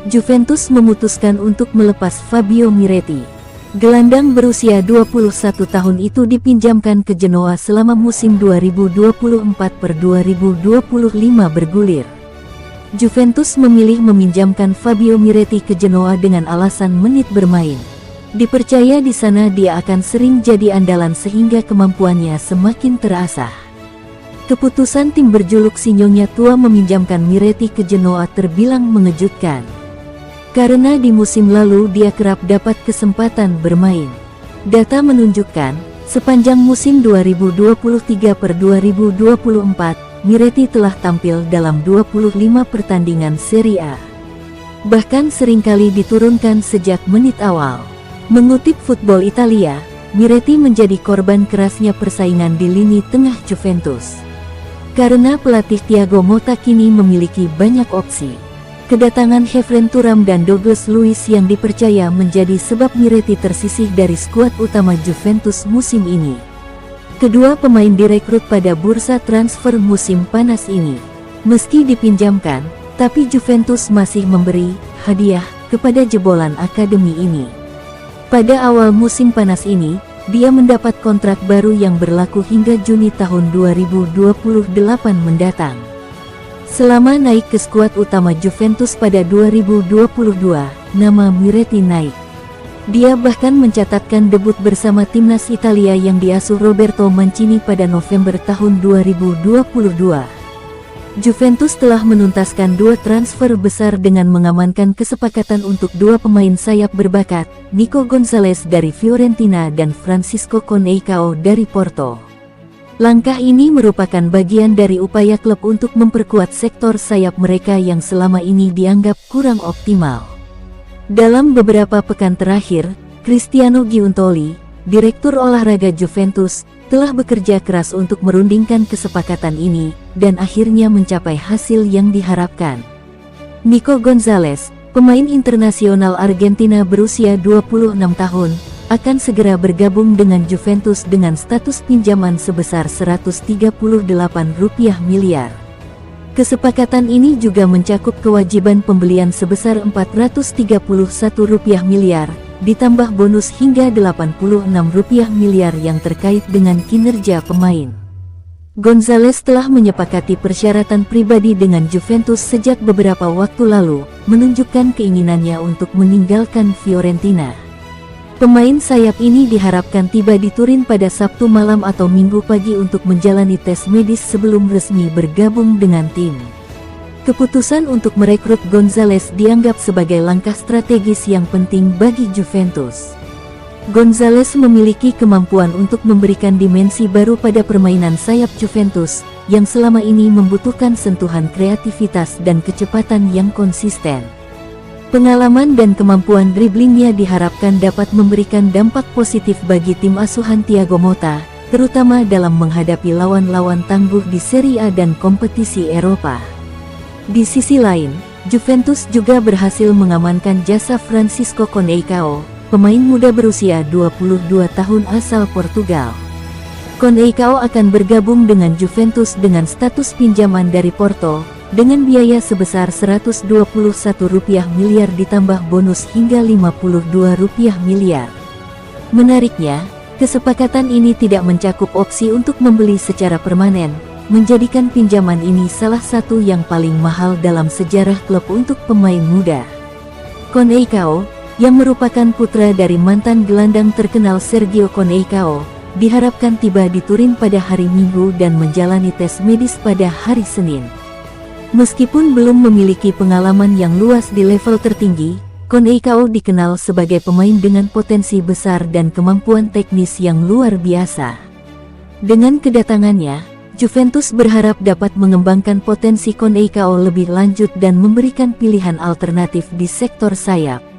Juventus memutuskan untuk melepas Fabio Miretti. Gelandang berusia 21 tahun itu dipinjamkan ke Genoa selama musim 2024-2025 bergulir. Juventus memilih meminjamkan Fabio Miretti ke Genoa dengan alasan menit bermain. Dipercaya di sana dia akan sering jadi andalan sehingga kemampuannya semakin terasah. Keputusan tim berjuluk Sinyonya Tua meminjamkan Miretti ke Genoa terbilang mengejutkan. Karena di musim lalu dia kerap dapat kesempatan bermain. Data menunjukkan, sepanjang musim 2023-2024, Miretti telah tampil dalam 25 pertandingan Serie A. Bahkan seringkali diturunkan sejak menit awal. Mengutip Football Italia, Miretti menjadi korban kerasnya persaingan di lini tengah Juventus. Karena pelatih Thiago Motta kini memiliki banyak opsi. Kedatangan Khéphren Thuram dan Douglas Luiz yang dipercaya menjadi sebab Miretti tersisih dari skuad utama Juventus musim ini. Kedua pemain direkrut pada bursa transfer musim panas ini. Meski dipinjamkan, tapi Juventus masih memberi hadiah kepada jebolan akademi ini. Pada awal musim panas ini, dia mendapat kontrak baru yang berlaku hingga Juni tahun 2028 mendatang. Selama naik ke skuad utama Juventus pada 2022, nama Miretti naik. Dia bahkan mencatatkan debut bersama timnas Italia yang diasuh Roberto Mancini pada November tahun 2022. Juventus telah menuntaskan dua transfer besar dengan mengamankan kesepakatan untuk dua pemain sayap berbakat, Nico Gonzalez dari Fiorentina dan Francisco Conceição dari Porto. Langkah ini merupakan bagian dari upaya klub untuk memperkuat sektor sayap mereka yang selama ini dianggap kurang optimal. Dalam beberapa pekan terakhir, Cristiano Giuntoli, Direktur Olahraga Juventus, telah bekerja keras untuk merundingkan kesepakatan ini, dan akhirnya mencapai hasil yang diharapkan. Nico Gonzalez, pemain internasional Argentina berusia 26 tahun, akan segera bergabung dengan Juventus dengan status pinjaman sebesar Rp138 miliar. Kesepakatan ini juga mencakup kewajiban pembelian sebesar Rp431 miliar, ditambah bonus hingga Rp86 miliar yang terkait dengan kinerja pemain. Gonzalez telah menyepakati persyaratan pribadi dengan Juventus sejak beberapa waktu lalu, menunjukkan keinginannya untuk meninggalkan Fiorentina. Pemain sayap ini diharapkan tiba di Turin pada Sabtu malam atau Minggu pagi untuk menjalani tes medis sebelum resmi bergabung dengan tim. Keputusan untuk merekrut Gonzalez dianggap sebagai langkah strategis yang penting bagi Juventus. Gonzalez memiliki kemampuan untuk memberikan dimensi baru pada permainan sayap Juventus, yang selama ini membutuhkan sentuhan kreativitas dan kecepatan yang konsisten. Pengalaman dan kemampuan driblingnya diharapkan dapat memberikan dampak positif bagi tim asuhan Thiago Motta, terutama dalam menghadapi lawan-lawan tangguh di Serie A dan kompetisi Eropa. Di sisi lain, Juventus juga berhasil mengamankan jasa Francisco Conceição, pemain muda berusia 22 tahun asal Portugal. Conceição akan bergabung dengan Juventus dengan status pinjaman dari Porto, dengan biaya sebesar Rp121 miliar ditambah bonus hingga Rp52 miliar. Menariknya, kesepakatan ini tidak mencakup opsi untuk membeli secara permanen, menjadikan pinjaman ini salah satu yang paling mahal dalam sejarah klub untuk pemain muda. Conceição, yang merupakan putra dari mantan gelandang terkenal Sergio Conceição, diharapkan tiba di Turin pada hari Minggu dan menjalani tes medis pada hari Senin. Meskipun belum memiliki pengalaman yang luas di level tertinggi, Conceição dikenal sebagai pemain dengan potensi besar dan kemampuan teknis yang luar biasa. Dengan kedatangannya, Juventus berharap dapat mengembangkan potensi Conceição lebih lanjut dan memberikan pilihan alternatif di sektor sayap.